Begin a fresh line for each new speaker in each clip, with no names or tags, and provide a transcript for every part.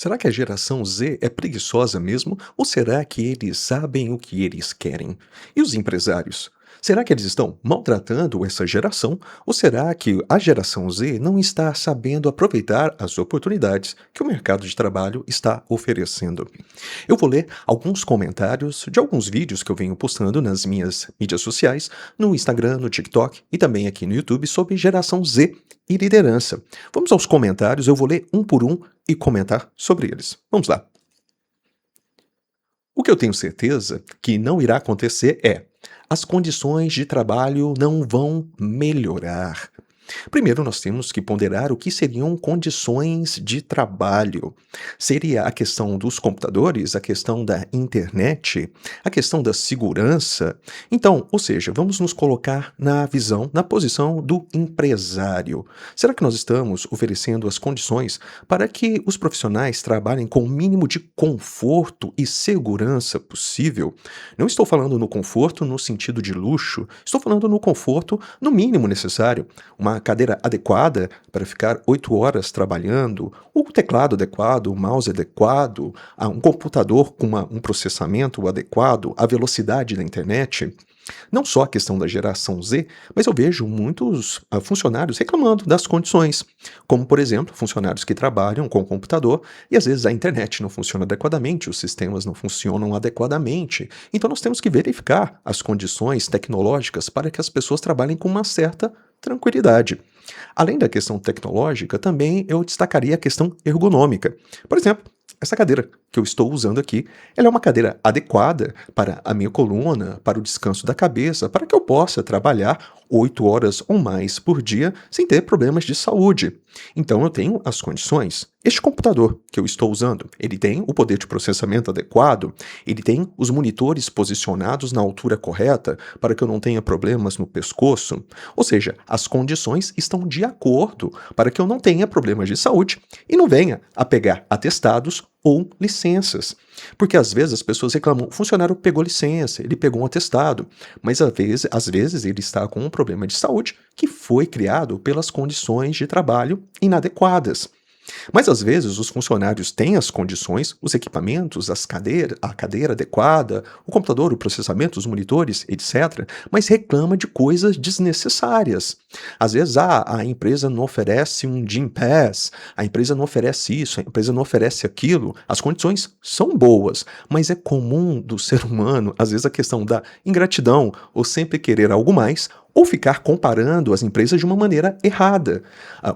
Será que a geração Z é preguiçosa mesmo? Ou será que eles sabem o que eles querem? E os empresários? Será que eles estão maltratando essa geração? Ou será que a geração Z não está sabendo aproveitar as oportunidades que o mercado de trabalho está oferecendo? Eu vou ler alguns comentários de alguns vídeos que eu venho postando nas minhas mídias sociais, no Instagram, no TikTok e também aqui no YouTube sobre geração Z e liderança. Vamos aos comentários, eu vou ler um por um e comentar sobre eles. Vamos lá. O que eu tenho certeza que não irá acontecer é: as condições de trabalho não vão melhorar. Primeiro, nós temos que ponderar o que seriam condições de trabalho. Seria a questão dos computadores, a questão da internet, a questão da segurança? Então, ou seja, vamos nos colocar na visão, na posição do empresário. Será que nós estamos oferecendo as condições para que os profissionais trabalhem com o mínimo de conforto e segurança possível? Não estou falando no conforto no sentido de luxo, estou falando no conforto no mínimo necessário. Uma cadeira adequada para ficar 8 horas trabalhando, o teclado adequado, o mouse adequado, um computador com um processamento adequado, a velocidade da internet. Não só a questão da geração Z, mas eu vejo muitos funcionários reclamando das condições, como, por exemplo, funcionários que trabalham com o computador e às vezes a internet não funciona adequadamente, os sistemas não funcionam adequadamente. Então nós temos que verificar as condições tecnológicas para que as pessoas trabalhem com uma certa tranquilidade. Além da questão tecnológica, também eu destacaria a questão ergonômica. Por exemplo, essa cadeira que eu estou usando aqui, ela é uma cadeira adequada para a minha coluna, para o descanso da cabeça, para que eu possa trabalhar 8 horas ou mais por dia sem ter problemas de saúde. Então eu tenho as condições. Este computador que eu estou usando, ele tem o poder de processamento adequado, ele tem os monitores posicionados na altura correta para que eu não tenha problemas no pescoço. Ou seja, as condições estão de acordo para que eu não tenha problemas de saúde e não venha a pegar atestados ou licenças. Porque às vezes as pessoas reclamam: o funcionário pegou licença, ele pegou um atestado, mas às vezes ele está com um problema de saúde que foi criado pelas condições de trabalho inadequadas. Mas às vezes os funcionários têm as condições, os equipamentos, a cadeira adequada, o computador, o processamento, os monitores, etc., mas reclama de coisas desnecessárias. Às vezes a empresa não oferece um Gym Pass, a empresa não oferece isso, a empresa não oferece aquilo. As condições são boas, mas é comum do ser humano, às vezes, a questão da ingratidão ou sempre querer algo mais, ou ficar comparando as empresas de uma maneira errada.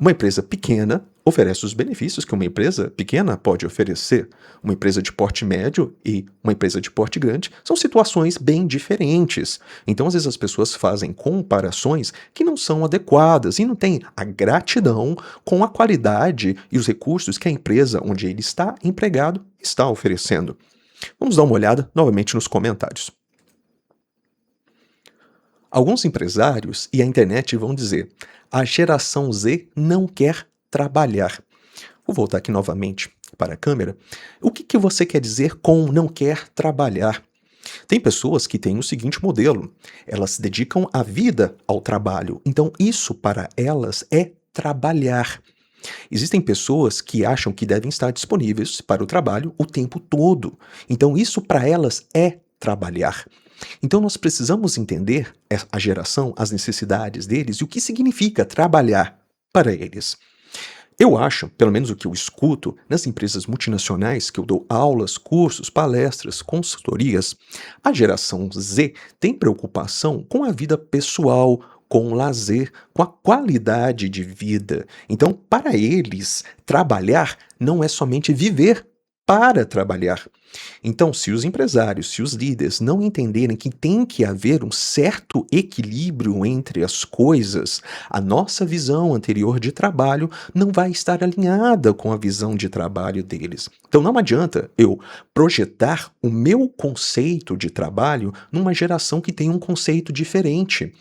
Uma empresa pequena oferece os benefícios que uma empresa pequena pode oferecer. Uma empresa de porte médio e uma empresa de porte grande são situações bem diferentes. Então, às vezes, as pessoas fazem comparações que não são adequadas e não têm a gratidão com a qualidade e os recursos que a empresa onde ele está empregado está oferecendo. Vamos dar uma olhada novamente nos comentários. Alguns empresários e a internet vão dizer: a geração Z não quer trabalhar. Vou voltar aqui novamente para a câmera. O que você quer dizer com não quer trabalhar? Tem pessoas que têm o seguinte modelo: elas se dedicam a vida ao trabalho, então isso para elas é trabalhar. Existem pessoas que acham que devem estar disponíveis para o trabalho o tempo todo, então isso para elas é trabalhar. Então nós precisamos entender a geração, as necessidades deles e o que significa trabalhar para eles. Eu acho, pelo menos o que eu escuto nas empresas multinacionais que eu dou aulas, cursos, palestras, consultorias, a geração Z tem preocupação com a vida pessoal, com o lazer, com a qualidade de vida. Então, para eles, trabalhar não é somente viver para trabalhar. Então, se os empresários, se os líderes não entenderem que tem que haver um certo equilíbrio entre as coisas, a nossa visão anterior de trabalho não vai estar alinhada com a visão de trabalho deles. Então não adianta eu projetar o meu conceito de trabalho numa geração que tem um conceito diferente.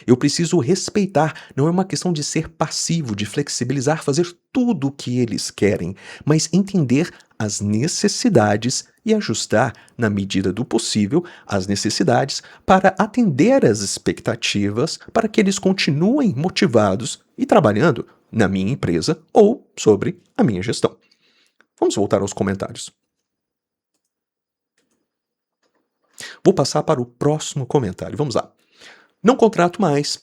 Eu preciso respeitar, não é uma questão de ser passivo, de flexibilizar, fazer tudo o que eles querem, mas entender as necessidades e ajustar, na medida do possível, as necessidades para atender às expectativas, para que eles continuem motivados e trabalhando na minha empresa ou sobre a minha gestão. Vamos voltar aos comentários. Vou passar para o próximo comentário. Vamos lá. Não contrato mais,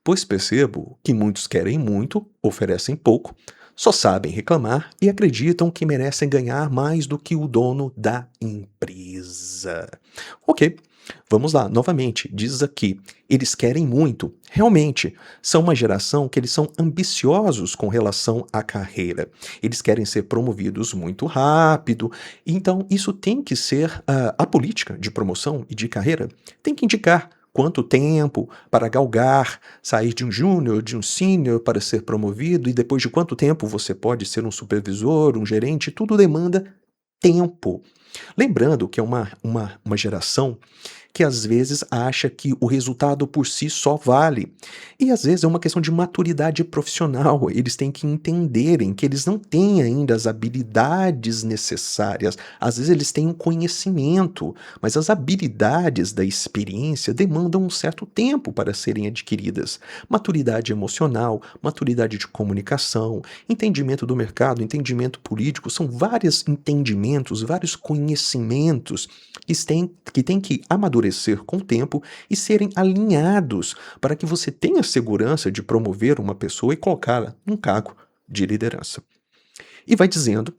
pois percebo que muitos querem muito, oferecem pouco, só sabem reclamar e acreditam que merecem ganhar mais do que o dono da empresa. Ok, vamos lá, novamente, diz aqui, eles querem muito, realmente, são uma geração que eles são ambiciosos com relação à carreira. Eles querem ser promovidos muito rápido, então isso tem que ser a política de promoção e de carreira, tem que indicar quanto tempo para galgar, sair de um júnior, de um sênior para ser promovido, e depois de quanto tempo você pode ser um supervisor, um gerente, tudo demanda tempo. Lembrando que é uma geração que às vezes acha que o resultado por si só vale. E às vezes é uma questão de maturidade profissional. Eles têm que entenderem que eles não têm ainda as habilidades necessárias. Às vezes eles têm um conhecimento, mas as habilidades da experiência demandam um certo tempo para serem adquiridas. Maturidade emocional, maturidade de comunicação, entendimento do mercado, entendimento político, são vários entendimentos, vários conhecimentos que têm que amadurecer com o tempo e serem alinhados para que você tenha segurança de promover uma pessoa e colocá-la num cargo de liderança. E vai dizendo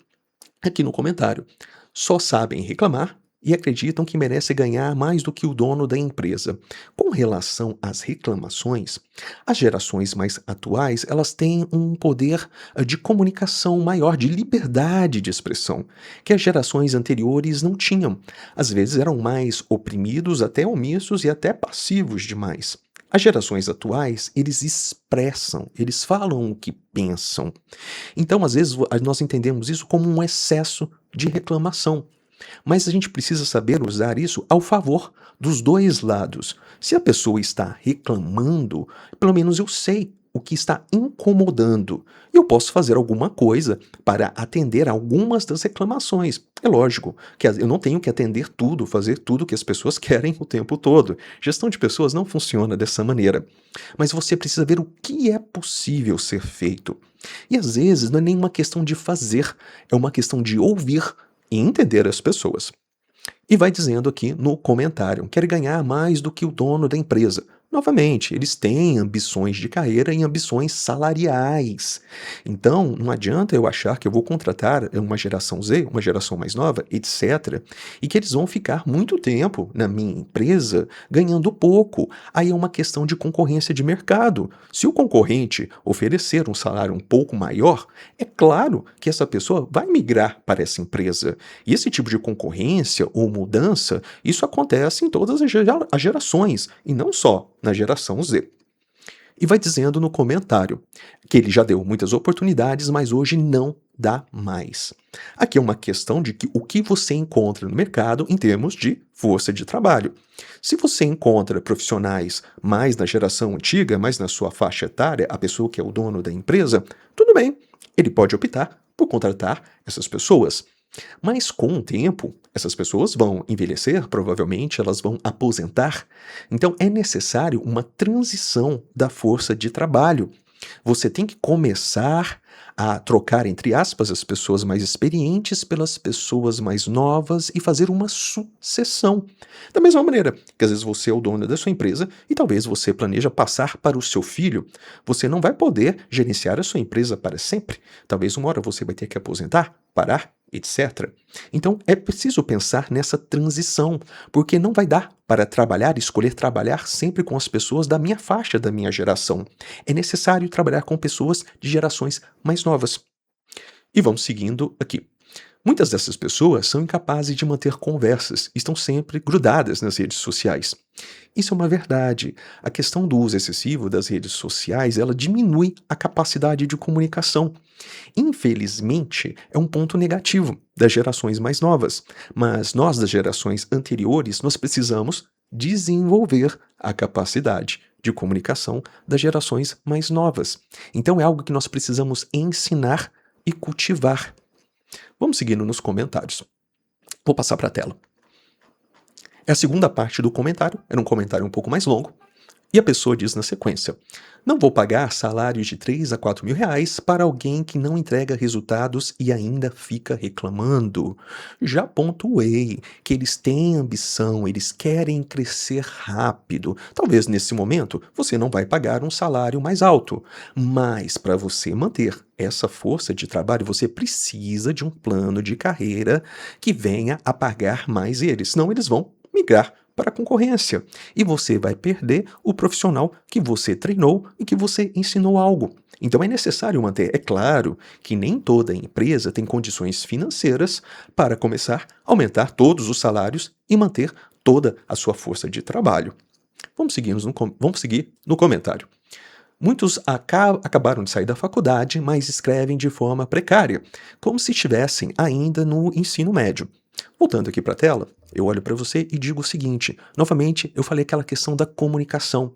aqui no comentário, só sabem reclamar e acreditam que merece ganhar mais do que o dono da empresa. Com relação às reclamações, as gerações mais atuais, elas têm um poder de comunicação maior, de liberdade de expressão, que as gerações anteriores não tinham. Às vezes eram mais oprimidos, até omissos e até passivos demais. As gerações atuais, eles expressam, eles falam o que pensam. Então, às vezes, nós entendemos isso como um excesso de reclamação. Mas a gente precisa saber usar isso ao favor dos dois lados. Se a pessoa está reclamando, pelo menos eu sei o que está incomodando. E eu posso fazer alguma coisa para atender algumas das reclamações. É lógico que eu não tenho que atender tudo, fazer tudo que as pessoas querem o tempo todo. Gestão de pessoas não funciona dessa maneira. Mas você precisa ver o que é possível ser feito. E às vezes não é nem uma questão de fazer, é uma questão de ouvir e entender as pessoas. E vai dizendo aqui no comentário, quer ganhar mais do que o dono da empresa. Novamente, eles têm ambições de carreira e ambições salariais. Então, não adianta eu achar que eu vou contratar uma geração Z, uma geração mais nova, etc., e que eles vão ficar muito tempo na minha empresa ganhando pouco. Aí é uma questão de concorrência de mercado. Se o concorrente oferecer um salário um pouco maior, é claro que essa pessoa vai migrar para essa empresa. E esse tipo de concorrência ou mudança, isso acontece em todas as gerações, e não só na geração Z. E vai dizendo no comentário que ele já deu muitas oportunidades, mas hoje não dá mais. Aqui é uma questão de que o que você encontra no mercado em termos de força de trabalho. Se você encontra profissionais mais na geração antiga, mais na sua faixa etária, a pessoa que é o dono da empresa, tudo bem, ele pode optar por contratar essas pessoas. Mas com o tempo, essas pessoas vão envelhecer, provavelmente elas vão aposentar. Então é necessário uma transição da força de trabalho. Você tem que começar a trocar, entre aspas, as pessoas mais experientes pelas pessoas mais novas e fazer uma sucessão. Da mesma maneira que às vezes você é o dono da sua empresa e talvez você planeja passar para o seu filho, você não vai poder gerenciar a sua empresa para sempre. Talvez uma hora você vai ter que aposentar, parar, etc. Então é preciso pensar nessa transição, porque não vai dar para trabalhar, escolher trabalhar sempre com as pessoas da minha faixa, da minha geração. É necessário trabalhar com pessoas de gerações mais novas. E vamos seguindo aqui. Muitas dessas pessoas são incapazes de manter conversas, estão sempre grudadas nas redes sociais. Isso é uma verdade. A questão do uso excessivo das redes sociais, ela diminui a capacidade de comunicação. Infelizmente, é um ponto negativo das gerações mais novas, mas nós das gerações anteriores, nós precisamos desenvolver a capacidade de comunicação das gerações mais novas. Então é algo que nós precisamos ensinar e cultivar. Vamos seguindo nos comentários. Vou passar para a tela. É a segunda parte do comentário, era um comentário um pouco mais longo, E a pessoa diz na sequência: não vou pagar salários de 3 a 4 mil reais para alguém que não entrega resultados e ainda fica reclamando. Já pontuei que eles têm ambição, eles querem crescer rápido. Talvez nesse momento você não vai pagar um salário mais alto, mas para você manter essa força de trabalho, você precisa de um plano de carreira que venha a pagar mais eles, senão eles vão migrar para a concorrência. E você vai perder o profissional que você treinou e que você ensinou algo. Então é necessário manter. É claro que nem toda empresa tem condições financeiras para começar a aumentar todos os salários e manter toda a sua força de trabalho. Vamos seguir no comentário. Muitos acabaram de sair da faculdade, mas escrevem de forma precária, como se estivessem ainda no ensino médio. Voltando aqui para a tela, eu olho para você e digo o seguinte: novamente, eu falei aquela questão da comunicação.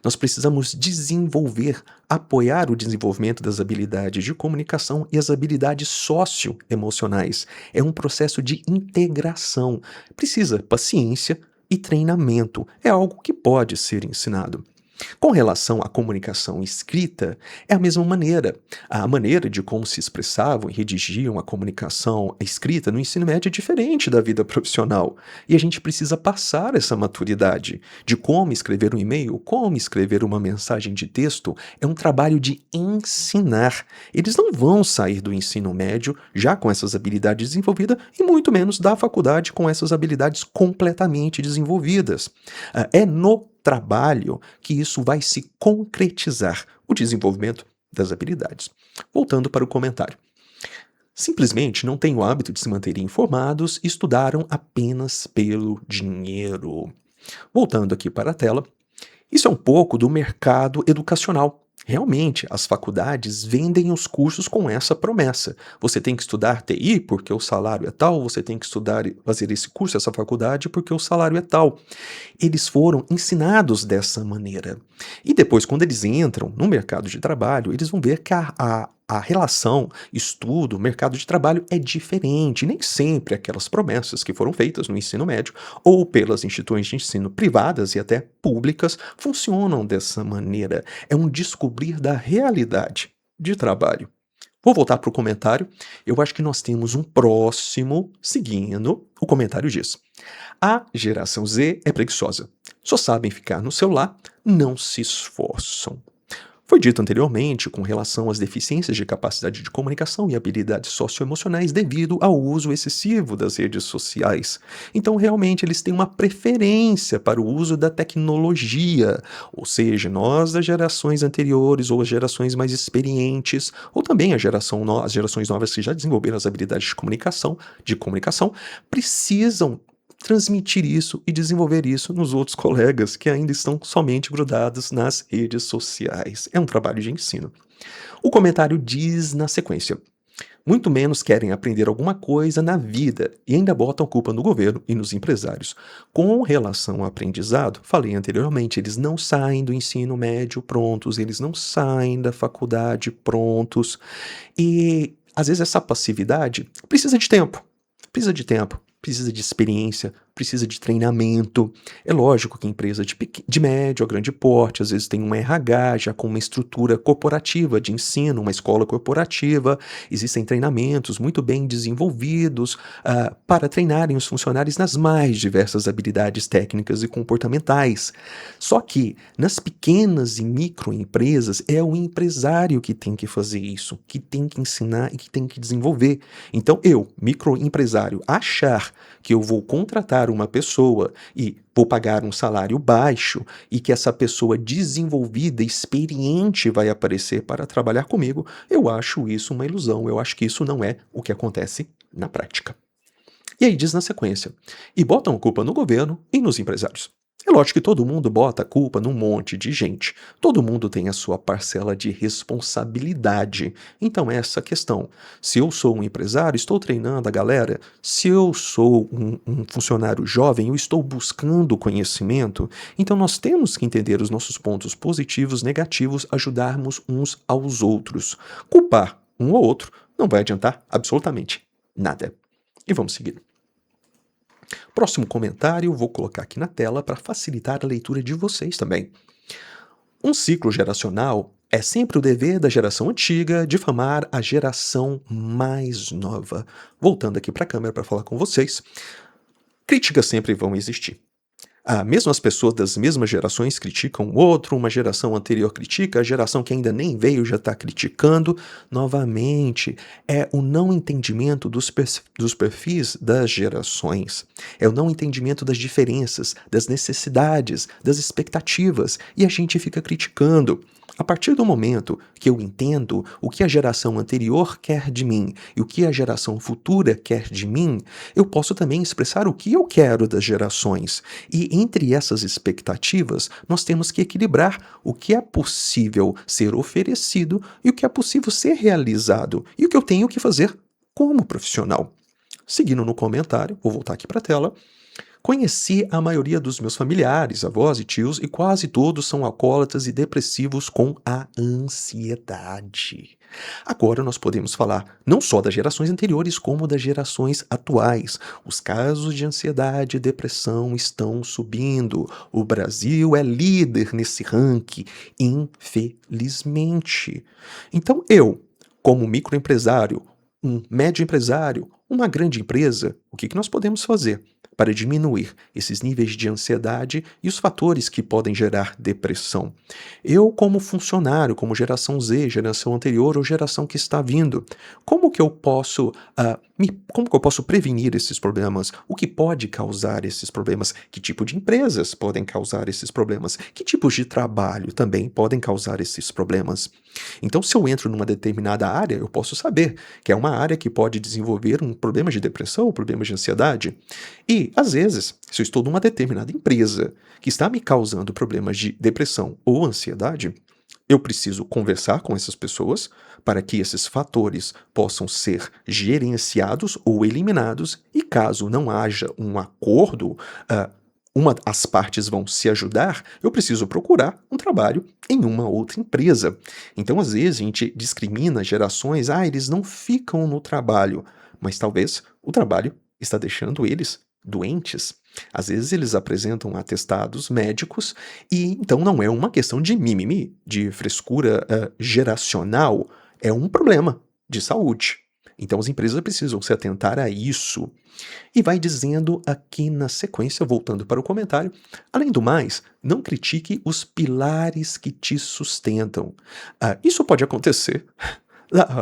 Nós precisamos desenvolver, apoiar o desenvolvimento das habilidades de comunicação e as habilidades socioemocionais. É um processo de integração. Precisa paciência e treinamento. É algo que pode ser ensinado. Com relação à comunicação escrita, é a mesma maneira. A maneira de como se expressavam e redigiam a comunicação escrita no ensino médio é diferente da vida profissional. E a gente precisa passar essa maturidade de como escrever um e-mail, como escrever uma mensagem de texto. É um trabalho de ensinar. Eles não vão sair do ensino médio já com essas habilidades desenvolvidas e muito menos da faculdade com essas habilidades completamente desenvolvidas. É no trabalho que isso vai se concretizar, o desenvolvimento das habilidades. Voltando para o comentário. Simplesmente não têm o hábito de se manterem informados e estudaram apenas pelo dinheiro. Voltando aqui para a tela, isso é um pouco do mercado educacional. Realmente, as faculdades vendem os cursos com essa promessa. Você tem que estudar TI porque o salário é tal, você tem que estudar e fazer esse curso, essa faculdade, porque o salário é tal. Eles foram ensinados dessa maneira. E depois, quando eles entram no mercado de trabalho, eles vão ver que a relação estudo, mercado de trabalho é diferente. Nem sempre aquelas promessas que foram feitas no ensino médio ou pelas instituições de ensino privadas e até públicas funcionam dessa maneira. É um descobrir da realidade de trabalho. Vou voltar para o comentário. Eu acho que nós temos um próximo seguindo. O comentário diz: a geração Z é preguiçosa. Só sabem ficar no celular, não se esforçam. Foi dito anteriormente com relação às deficiências de capacidade de comunicação e habilidades socioemocionais devido ao uso excessivo das redes sociais. Então, realmente, eles têm uma preferência para o uso da tecnologia, ou seja, nós das gerações anteriores ou as gerações mais experientes, ou também as gerações novas que já desenvolveram as habilidades de comunicação precisam transmitir isso e desenvolver isso nos outros colegas que ainda estão somente grudados nas redes sociais. É um trabalho de ensino. O comentário diz na sequência: muito menos querem aprender alguma coisa na vida e ainda botam culpa no governo e nos empresários. Com relação ao aprendizado, falei anteriormente, eles não saem do ensino médio prontos, eles não saem da faculdade prontos e às vezes essa passividade precisa de tempo. Precisa de experiência, precisa de treinamento. É lógico que empresa de médio a grande porte, às vezes tem um RH já com uma estrutura corporativa de ensino, uma escola corporativa, existem treinamentos muito bem desenvolvidos para treinarem os funcionários nas mais diversas habilidades técnicas e comportamentais. Só que nas pequenas e microempresas é o empresário que tem que fazer isso, que tem que ensinar e que tem que desenvolver. Então eu, microempresário, achar que eu vou contratar uma pessoa e vou pagar um salário baixo e que essa pessoa desenvolvida, experiente vai aparecer para trabalhar comigo, eu acho isso uma ilusão, eu acho que isso não é o que acontece na prática. E aí diz na sequência: e botam a culpa no governo e nos empresários. É lógico que todo mundo bota a culpa num monte de gente. Todo mundo tem a sua parcela de responsabilidade. Então essa questão, se eu sou um empresário, estou treinando a galera, se eu sou um funcionário jovem, eu estou buscando conhecimento, então nós temos que entender os nossos pontos positivos, negativos, ajudarmos uns aos outros. Culpar um ou outro não vai adiantar absolutamente nada. E vamos seguir. Próximo comentário, vou colocar aqui na tela para facilitar a leitura de vocês também. Um ciclo geracional é sempre o dever da geração antiga difamar a geração mais nova. Voltando aqui para a câmera para falar com vocês, críticas sempre vão existir. Mesmo as pessoas das mesmas gerações criticam o outro, uma geração anterior critica, a geração que ainda nem veio já está criticando. Novamente, é o não entendimento dos perfis das gerações. É o não entendimento das diferenças, das necessidades, das expectativas, e a gente fica criticando. A partir do momento que eu entendo o que a geração anterior quer de mim e o que a geração futura quer de mim, eu posso também expressar o que eu quero das gerações. E entre essas expectativas, nós temos que equilibrar o que é possível ser oferecido e o que é possível ser realizado e o que eu tenho que fazer como profissional. Seguindo no comentário, vou voltar aqui para a tela. Conheci a maioria dos meus familiares, avós e tios, e quase todos são alcoólatras e depressivos com a ansiedade. Agora nós podemos falar não só das gerações anteriores, como das gerações atuais. Os casos de ansiedade e depressão estão subindo. O Brasil é líder nesse ranking, infelizmente. Então como microempresário, um médio empresário, uma grande empresa, o que nós podemos fazer para diminuir esses níveis de ansiedade e os fatores que podem gerar depressão? Eu, como funcionário, como geração Z, geração anterior ou geração que está vindo, como que eu posso prevenir esses problemas? O que pode causar esses problemas? Que tipo de empresas podem causar esses problemas? Que tipos de trabalho também podem causar esses problemas? Então, se eu entro numa determinada área, eu posso saber que é uma área que pode desenvolver um problema de depressão, um problema de ansiedade. E, às vezes, se eu estou numa determinada empresa que está me causando problemas de depressão ou ansiedade, eu preciso conversar com essas pessoas para que esses fatores possam ser gerenciados ou eliminados, e caso não haja um acordo, as partes vão se ajudar, eu preciso procurar um trabalho em uma outra empresa. Então, às vezes, a gente discrimina gerações, eles não ficam no trabalho, mas talvez o trabalho está deixando eles doentes. Às vezes eles apresentam atestados médicos e então não é uma questão de mimimi, de frescura geracional, é um problema de saúde. Então as empresas precisam se atentar a isso. E vai dizendo aqui na sequência, voltando para o comentário, além do mais, não critique os pilares que te sustentam. Isso pode acontecer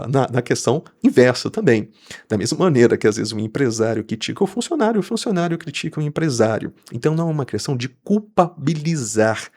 na questão inversa também. Da mesma maneira que às vezes um empresário critica o funcionário critica o empresário. Então não é uma questão de culpabilizar,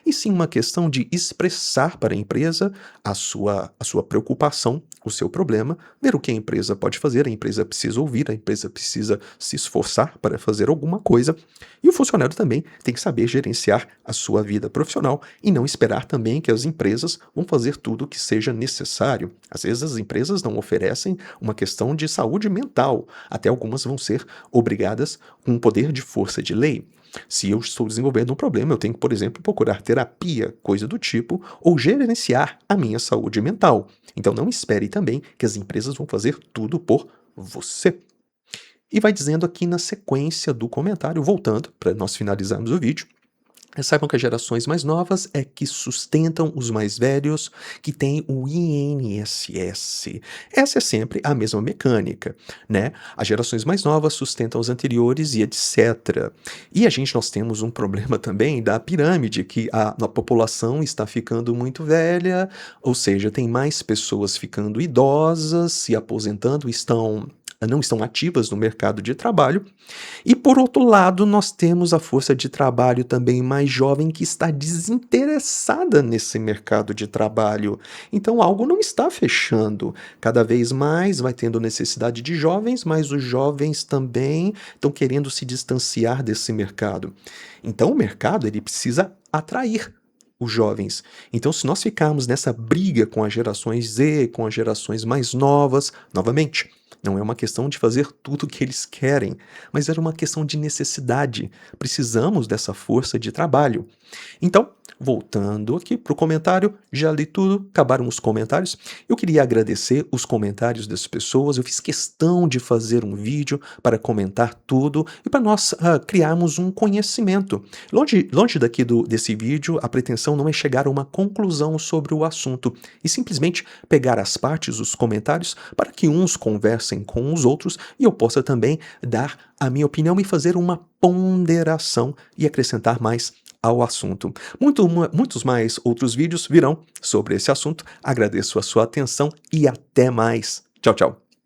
e sim uma questão de expressar para a empresa a sua preocupação, o seu problema, ver o que a empresa pode fazer, a empresa precisa ouvir, a empresa precisa se esforçar para fazer alguma coisa, e o funcionário também tem que saber gerenciar a sua vida profissional e não esperar também que as empresas vão fazer tudo o que seja necessário. Às vezes as empresas não oferecem uma questão de saúde mental, até algumas vão ser obrigadas com um poder de força de lei. Se eu estou desenvolvendo um problema, eu tenho que, por exemplo, procurar terapia, coisa do tipo, ou gerenciar a minha saúde mental. Então não espere também que as empresas vão fazer tudo por você. E vai dizendo aqui na sequência do comentário, voltando para nós finalizarmos o vídeo, saibam que as gerações mais novas é que sustentam os mais velhos, que têm o INSS. Essa é sempre a mesma mecânica, né? As gerações mais novas sustentam os anteriores e etc. E nós temos um problema também da pirâmide, que a população está ficando muito velha, ou seja, tem mais pessoas ficando idosas, se aposentando, não estão ativas no mercado de trabalho. E por outro lado, nós temos a força de trabalho também mais jovem que está desinteressada nesse mercado de trabalho. Então algo não está fechando. Cada vez mais vai tendo necessidade de jovens, mas os jovens também estão querendo se distanciar desse mercado. Então o mercado ele precisa atrair os jovens. Então, se nós ficarmos nessa briga com as gerações Z, com as gerações mais novas, novamente, Não é uma questão de fazer tudo o que eles querem, mas era uma questão de necessidade. Precisamos dessa força de trabalho. Então, voltando aqui para o comentário, já li tudo, acabaram os comentários. Eu queria agradecer os comentários das pessoas, eu fiz questão de fazer um vídeo para comentar tudo e para nós criarmos um conhecimento. Longe daqui desse vídeo, a pretensão não é chegar a uma conclusão sobre o assunto, e simplesmente pegar as partes, os comentários, para que uns conversem com os outros e eu possa também dar a minha opinião e fazer uma ponderação e acrescentar mais ao assunto. Muitos mais outros vídeos virão sobre esse assunto. Agradeço a sua atenção e até mais. Tchau, tchau.